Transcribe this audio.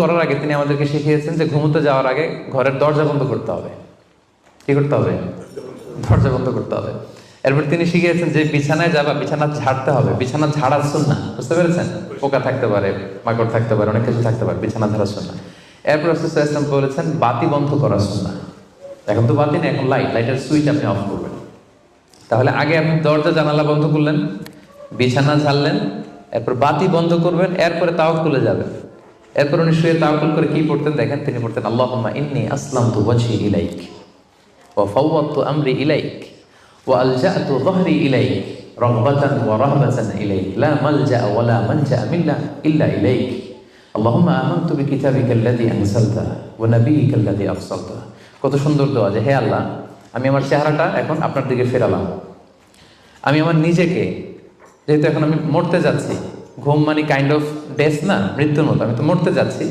করার আগে তিনি আমাদেরকে শিখিয়েছেন যে ঘুমোতে যাওয়ার আগে ঘরের দরজা বন্ধ করতে হবে। কি করতে হবে? দরজা বন্ধ করতে হবে। এরপর তিনি শিখিয়েছেন যে বিছানায় যাবা, বিছানা ঝাড়তে হবে। বিছানা ঝাড়ার সুন্নাহ, বুঝতে পেরেছেন? পোকা থাকতে পারে, মাকড় থাকতে পারে, অনেক কিছু থাকতে পারে, বিছানা ঝাড়ার সুন্নাহ। এরপর রাসূল সাল্লাল্লাহু আলাইহি ওয়াসাল্লাম বলেছেন বাতি বন্ধ করার সুন্নাহ। এখন তো বাতি নেই, এখন লাইটের সুইচ আপনি অফ করবেন। তাহলে আগে আপনি দরজা জানালা বন্ধ করলেন, বিছানা ঝাড়লেন, এরপর বাতি বন্ধ করবেন, এরপরে তাওয়াক্কুলে যাবেন। এরপর উনি শুয়ে তাওয়াক্কুল করে কি পড়তেন দেখেন, তিনি পড়তেন আল্লাহুম্মা ইন্নী আসলামতু ওয়াজহি ইলাইক ওয়া ফাওয়াদতু আমরি ইলাইক ওয়া আলজা'তু যহরি ইলাইক রাগবাতান ওয়া রাহবাতান ইলাইক লা মালজা'a ওয়া লা মানজা'a মিন্না ইল্লা ইলাইক আল্লাহুম্মা আমানতু বিকিতাবিকাল্লাযী আনজালতা ওয়া নাবিয়্যিকাল্লাযী আরসালতা। কত সুন্দর দোয়া যে হে আল্লাহ, আমি আমার চেহারাটা এখন আপনার দিকে ফেরালাম। আমি আমার নিজেকে, যেহেতু এখন আমি মরতে যাচ্ছি, ঘুম মানে কাইন্ড অফ ডেথ না, মৃত্যুর মতো, আমি তো মরতে যাচ্ছি,